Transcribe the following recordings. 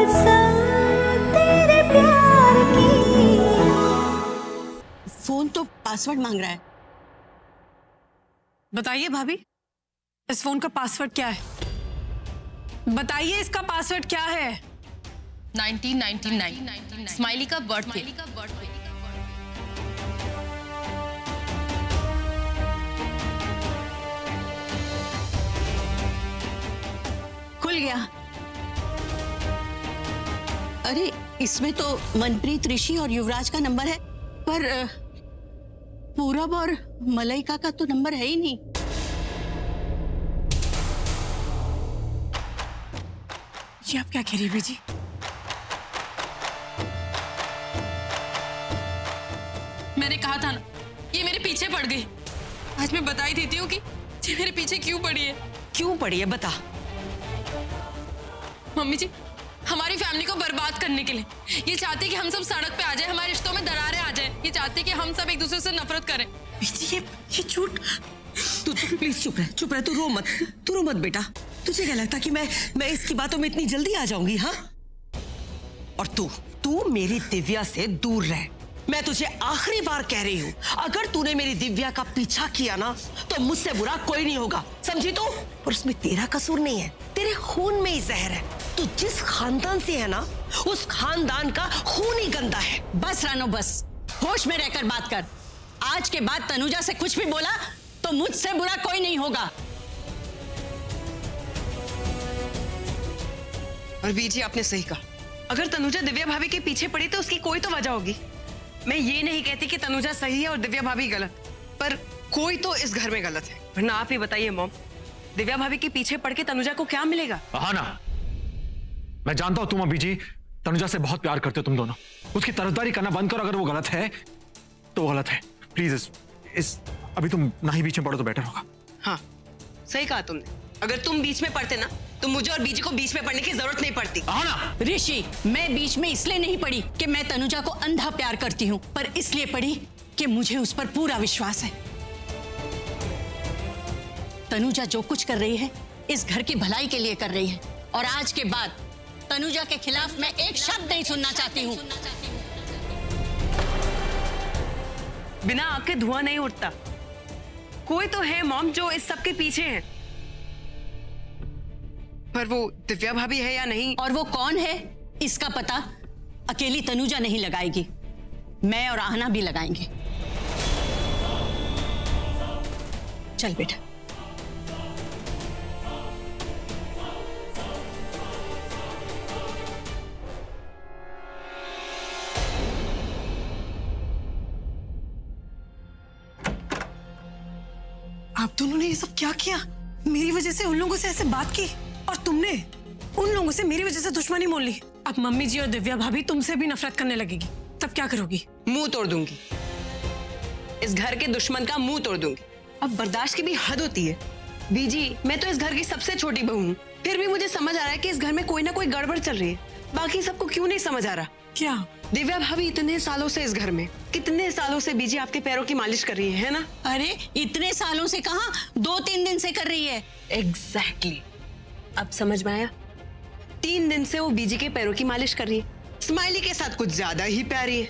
कसम तेरे प्यार की। फोन तो पासवर्ड मांग रहा है। बताइए भाभी, इस फोन का पासवर्ड क्या है? बताइए इसका पासवर्ड क्या है? 1999 स्माइली का बर्थडे। खुल गया। अरे इसमें तो मनप्रीत, ऋषि और युवराज का नंबर है, पर पूरब और मलाइका का तो नंबर है ही नहीं। ये आप क्या कह रही है बीजी? मैंने कहा था ना, ये मेरे पीछे पड़ गई। आज मैं बता ही देती हूँ कि ये मेरे पीछे क्यों पड़ी है। क्यों पड़ी है बता। मम्मी जी, हमारी फैमिली को बर्बाद करने के लिए ये चाहते कि हम सब सड़क पे आ जाए, हमारे रिश्तों में दरारें आ जाए। ये चाहते कि हम सब एक दूसरे से नफरत करें। ये झूठ। तू प्लीज चुप रह, तू रो मत बेटा। तुझे क्या लगता कि मैं इसकी बातों में इतनी जल्दी आ जाऊंगी? हाँ, और तू मेरी दिव्या से दूर रह। मैं तुझे आखिरी बार कह रही हूँ, अगर तूने मेरी दिव्या का पीछा किया ना तो मुझसे बुरा कोई नहीं होगा, समझी तू? और उसमें तेरा कसूर नहीं है, तेरे खून में ही जहर है। तू जिस खानदान से है ना, उस खानदान का खून ही गंदा है। बस रानो बस, होश में रहकर बात कर। आज के बाद तनुजा से कुछ भी बोला तो मुझसे बुरा कोई नहीं होगा। और बीजी आपने सही कहा, अगर तनुजा दिव्या भाभी के पीछे पड़ी तो उसकी कोई तो वजह होगी। मैं ये नहीं कहती कि तनुजा सही है और दिव्या भाभी गलत, पर कोई तो इस घर में गलत है। वरना आप ही बताइए मॉम, दिव्या भाभी के पीछे पड़ के तनुजा को क्या मिलेगा? हाँ ना, मैं जानता हूं तुम अभी जी तनुजा से बहुत प्यार करते हो तुम दोनों। उसकी तरफदारी करना बंद करो। अगर वो गलत है तो गलत है। प्लीज इस अभी तुम ना ही बीच में पड़ो तो बेटर होगा। हाँ सही कहा तुमने, अगर तुम बीच में पड़ते ना तो मुझे और बीजी को बीच में पड़ने की जरूरत नहीं पड़ती। हाँ ना ऋषि, मैं बीच में इसलिए नहीं पड़ी कि मैं तनुजा को अंधा प्यार करती हूँ, पर इसलिए पड़ी कि मुझे उस पर पूरा विश्वास है। तनुजा जो कुछ कर रही है इस घर की भलाई के लिए कर रही है, और आज के बाद तनुजा के खिलाफ मैं एक शब्द नहीं सुनना चाहती हूँ। बिना आग के धुआं नहीं उठता। कोई तो है मॉम जो इस सब के पीछे है, पर वो दिव्या भाभी है या नहीं? और वो कौन है इसका पता अकेली तनुजा नहीं लगाएगी, मैं और आहना भी लगाएंगे। चल बेटा। आप दोनों ने ये सब क्या किया? मेरी वजह से उन लोगों से ऐसे बात की, और तुमने उन लोगों से मेरी वजह से दुश्मनी मोल ली। अब मम्मी जी और दिव्या भाभी तुमसे भी नफरत करने लगेगी, तब क्या करोगी? मुंह तोड़ दूंगी, इस घर के दुश्मन का मुंह तोड़ दूंगी। अब बर्दाश्त की भी हद होती है। बीजी, मैं तो इस घर की सबसे छोटी बहू हूँ, फिर भी मुझे समझ आ रहा है कि इस घर में कोई ना कोई गड़बड़ चल रही है। बाकी सबको क्यों नहीं समझ आ रहा? क्या? दिव्या भाभी इतने सालों से इस घर में, कितने सालों से बीजी आपके पैरों की मालिश कर रही है ना? अरे इतने सालों से कहाँ, 2-3 दिन से कर रही है। एग्जैक्टली, अब समझ में आया। 3 दिन से वो बीजी के पैरों की मालिश कर रही है। स्माइली के साथ कुछ ज्यादा ही प्यारी है,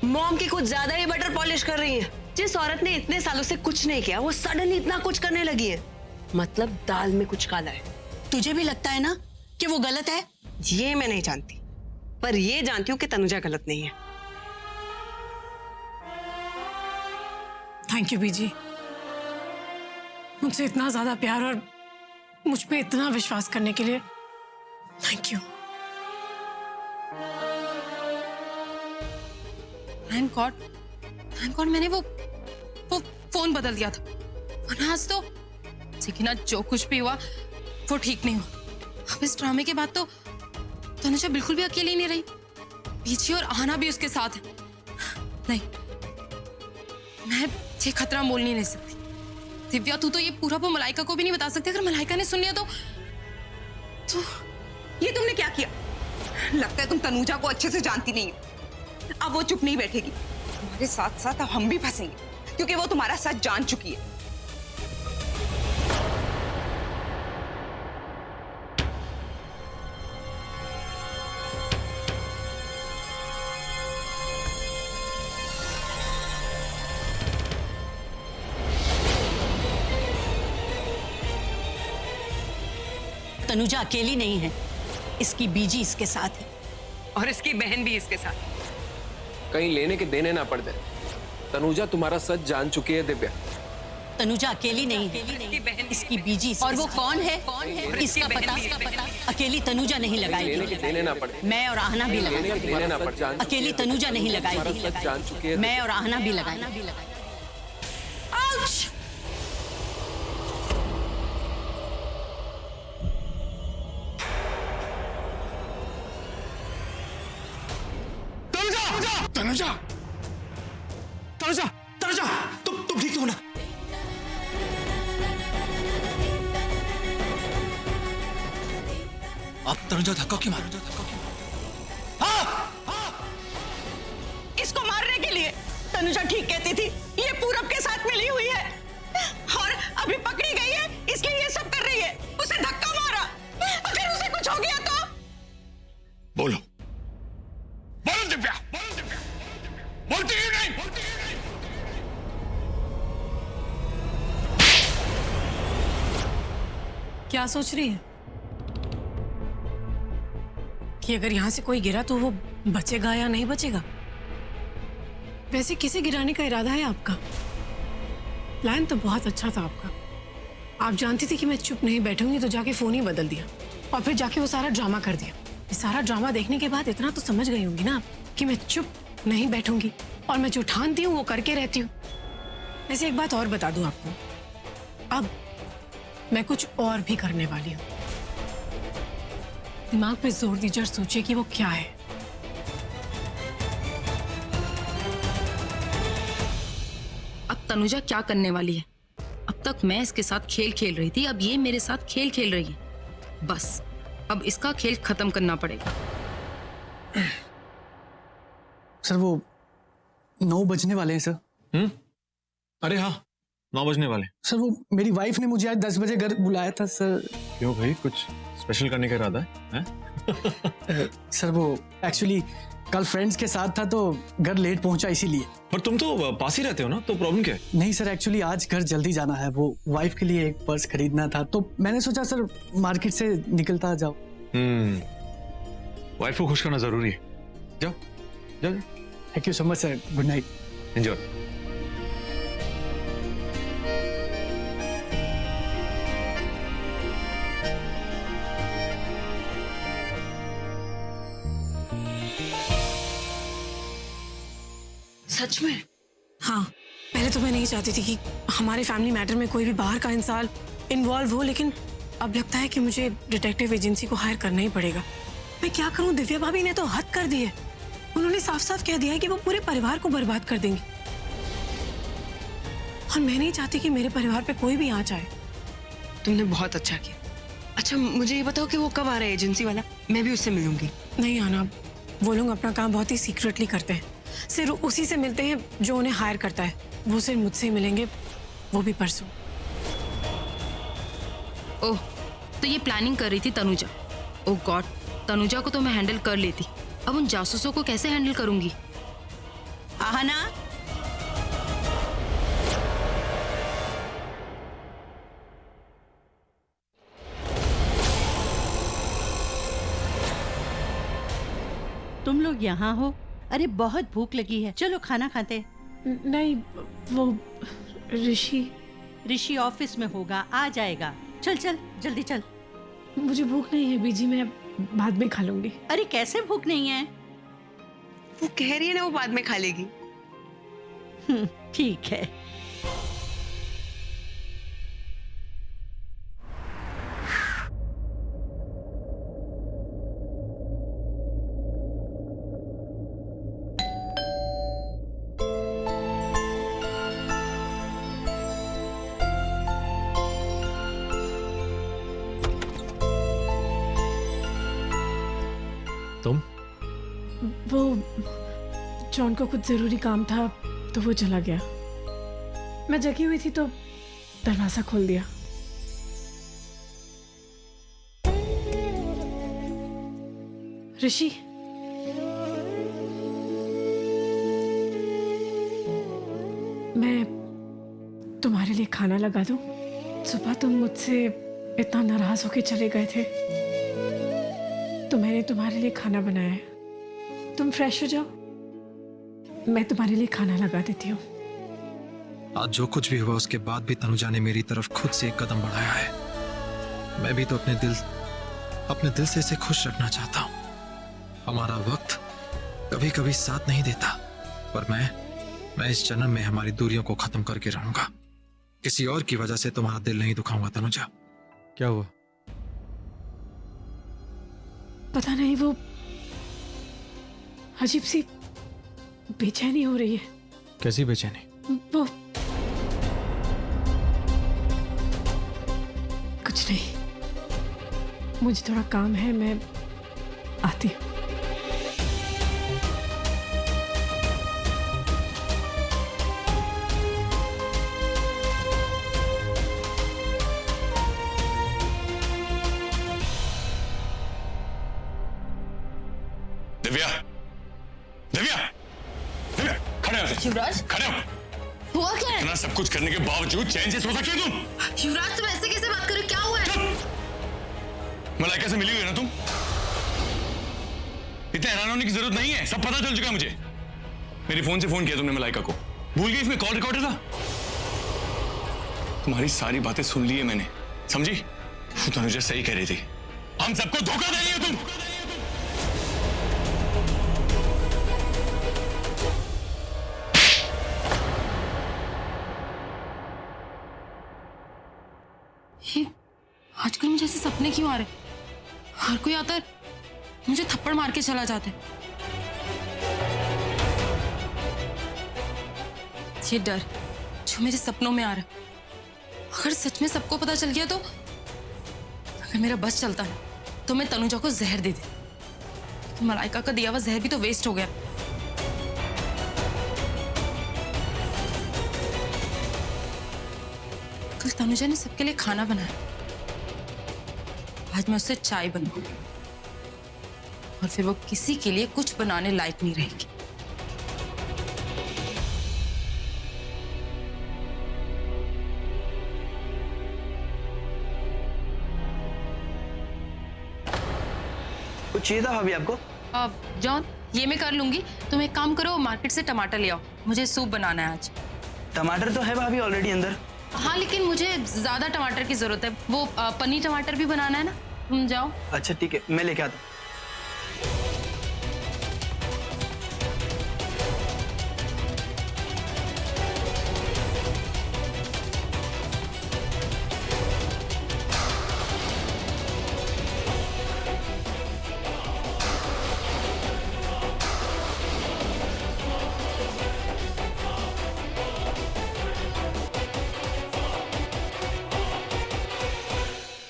मॉम की कुछ ज्यादा ही बटर पॉलिश कर रही है। जिस औरत ने इतने सालों से कुछ नहीं किया वो सडनली इतना कुछ करने लगी है, मतलब दाल में कुछ काला है। तुझे भी लगता है ना कि वो गलत है? ये मैं नहीं जानती, पर ये जानती हूँ कि तनुजा गलत नहीं है। थैंक यू बीजी, मुझसे इतना ज्यादा प्यार और मुझ पे इतना विश्वास करने के लिए थैंक यू। थैंक गॉड मैंने वो फोन बदल दिया था, वरना आज तो लेकिन आज जो कुछ भी हुआ वो ठीक नहीं हुआ। अब इस ड्रामे के बाद तो तनुजा बिल्कुल भी अकेली नहीं रही, पीछे और आहना भी उसके साथ है। नहीं, मैं ये खतरा मोल नहीं ले सकती। दिव्या, तू तो ये पूरा वो मलाइका को भी नहीं बता सकती। अगर मलाइका ने सुन लिया तो ये तुमने क्या किया? लगता है तुम तनुजा को अच्छे से जानती नहीं हो। अब वो चुप नहीं बैठेगी, तुम्हारे साथ साथ अब हम भी फंसेंगे, क्योंकि वो तुम्हारा सच जान चुकी है। तनुजा अकेली नहीं है, इसकी बीजी इसके साथ है। और इसकी बहन भी इसके साथ। कहीं लेने के देने ना पड़ जाए। तनुजा तुम्हारा सच जान चुकी है दिव्या। तनुजा अकेली नहीं है, इसकी बीजी इसके और वो साथ कौन है? इसका पता अकेली तनुजा नहीं लेने के लगाएगी। देने ना पड़े। मैं और आहना भी लेने के लगाएंगे। देने ना पड़। अकेली तनुजा नहीं तुम्हारा लगाएगी। सच जान चुकी है। मैं और आहना भी लगाएंगे। आउच! तनुजा तनुजा तनुजा तुम ठीक तो हो ना? आप तनुजा धक्का क्यों मारो? इसको मारने के लिए तनुजा ठीक कहती थी, ये पूरब के साथ मिली हुई है और अभी पकड़ी गई है, इसलिए ये सब कर रही है। उसे धक्का मारा, अगर उसे कुछ हो गया तो? बोलो बोलो दिव्या, बोलती ही नहीं। क्या सोच रही है कि अगर यहां से कोई गिरा तो वो बचेगा या नहीं बचेगा? वैसे किसे गिराने का इरादा है आपका? प्लान तो बहुत अच्छा था आपका। आप जानती थी कि मैं चुप नहीं बैठूंगी तो जाके फोन ही बदल दिया और फिर जाके वो सारा ड्रामा कर दिया। ये सारा ड्रामा देखने के बाद इतना तो समझ गई होंगी ना कि मैं चुप नहीं बैठूंगी और मैं जो ठानती हूँ वो करके रहती हूँ। वैसे एक बात और बता दूं आपको, अब मैं कुछ और भी करने वाली हूँ। दिमाग पे जोर दीजिए और सोचिए कि वो क्या है। अब तनुजा क्या करने वाली है? अब तक मैं इसके साथ खेल खेल रही थी, अब ये मेरे साथ खेल खेल रही है। बस अब इसका खेल खत्म करना पड़ेगा। सर वो 9 बजने वाले हैं सर। अरे हाँ 9 बजने वाले। सर वो मेरी वाइफ ने मुझे आज 10 बजे घर बुलाया था सर। क्यों भाई, कुछ स्पेशल करने का इरादा है? सर वो एक्चुअली कल फ्रेंड्स के साथ था तो घर लेट पहुंचा इसीलिए। पर तुम तो पास ही रहते हो ना, तो प्रॉब्लम क्या है? नहीं सर, एक्चुअली आज घर जल्दी जाना है, वो वाइफ के लिए एक पर्स खरीदना था तो मैंने सोचा सर मार्केट से निकलता जाओ। वाइफ को खुश करना जरूरी है। जाओ जाओ। Thank you so much sir, good night. Enjoy. सच में? हाँ, पहले तो मैं नहीं चाहती थी कि हमारे फैमिली मैटर में कोई भी बाहर का इंसान इन्वॉल्व हो, लेकिन अब लगता है कि मुझे डिटेक्टिव एजेंसी को हायर करना ही पड़ेगा। मैं क्या करूं? दिव्या भाभी ने तो हद कर दी है। उन्होंने साफ साफ कह दिया है कि वो पूरे परिवार को बर्बाद कर देंगी और मैं नहीं चाहती कि मेरे परिवार पे कोई भी आँच आए। तुमने बहुत अच्छा किया। अच्छा मुझे ये बताओ कि वो कब आ रहा है एजेंसी वाला? मैं भी उससे मिलूंगी। नहीं आना, वो लोग अपना काम बहुत ही सीक्रेटली करते हैं। सिर्फ उसी से मिलते हैं जो उन्हें हायर करता है। वो सिर्फ मुझसे मिलेंगे, वो भी परसों। ओह, तो ये प्लानिंग कर रही थी तनुजा। ओह गॉड, तनुजा को तो मैं हैंडल कर लेती, अब उन जासूसों को कैसे हैंडल करूंगी? आहना, तुम लोग यहाँ हो? अरे बहुत भूख लगी है, चलो खाना खाते। नहीं, वो ऋषि ऑफिस में होगा, आ जाएगा। चल चल जल्दी चल। मुझे भूख नहीं है बीजी, मैं बाद में खा लूंगी। अरे कैसे भूख नहीं है? वो कह रही है ना वो बाद में खा लेगी। ठीक है। तुम? वो जॉन को कुछ जरूरी काम था तो वो चला गया। मैं जगी हुई थी तो दरवाजा खोल दिया। ऋषि, मैं तुम्हारे लिए खाना लगा दूं? सुबह तुम मुझसे इतना नाराज होके चले गए थे तो मैंने तुम्हारे लिए खाना बनाया है। तुम फ्रेश हो जाओ, मैं तुम्हारे लिए खाना लगा देती हूँ। आज जो कुछ भी हुआ उसके बाद भी तनुजा ने मेरी तरफ खुद से एक कदम बढ़ाया है। मैं भी तो अपने दिल से इसे खुश रखना चाहता हूँ। हमारा वक्त कभी कभी साथ नहीं देता, पर मैं इस जन्म में हमारी दूरियों को खत्म करके रहूंगा। किसी और की वजह से तुम्हारा दिल नहीं दुखाऊंगा तनुजा। क्या हुआ? पता नहीं, वो अजीब सी बेचैनी हो रही है। कैसी बेचैनी? वो कुछ नहीं, मुझे थोड़ा काम है, मैं आती हूँ। दिव्या, दिव्या, दिव्या, खड़े हो। युवराज, खड़े हो। हुआ क्या है? इतना सब कुछ करने के बावजूद चैन से सो सकती हो तुम? युवराज, तुम ऐसे कैसे बात कर रहे हो? क्या हुआ है? मलाइका से मिली हुई है ना तुम? इतने हैरान होने की जरूरत नहीं है, सब पता चल चुका है मुझे। मेरे फोन से फोन किया तुमने मलाइका को, भूल गई इसमें कॉल रिकॉर्डर था। तुम्हारी सारी बातें सुन ली है मैंने, समझी? वो तनुजा सही कह रही थी, हम सबको धोखा दे रही हो तुम। आजकल मुझे ऐसे सपने क्यों आ रहे? हर कोई आता है मुझे थप्पड़ मार के चला जाता है। ये डर जो मेरे सपनों में आ रहा है, अगर सच में सबको पता चल गया तो, अगर मेरा बस चलता ना तो मैं तनुजा को जहर दे देती। तो मलाइका का दिया हुआ जहर भी तो वेस्ट हो गया। कल तनुजा ने सबके लिए खाना बनाया, आज मैं उससे चाय बनवाऊंगी और फिर वो किसी के लिए कुछ बनाने लायक नहीं रहेगी। कुछ चाहिए था भाभी आपको? जॉन, ये मैं कर लूंगी, तुम एक काम करो, मार्केट से टमाटर ले आओ, मुझे सूप बनाना है आज। टमाटर तो है भाभी ऑलरेडी अंदर। हाँ, लेकिन मुझे ज्यादा टमाटर की जरूरत है, वो पनीर टमाटर भी बनाना है ना। तुम जाओ। अच्छा ठीक है, मैं लेके आता हूँ।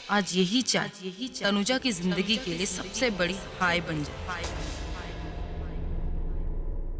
आज यही चाय तनुजा की जिंदगी के लिए सबसे बड़ी हाय बन जाए।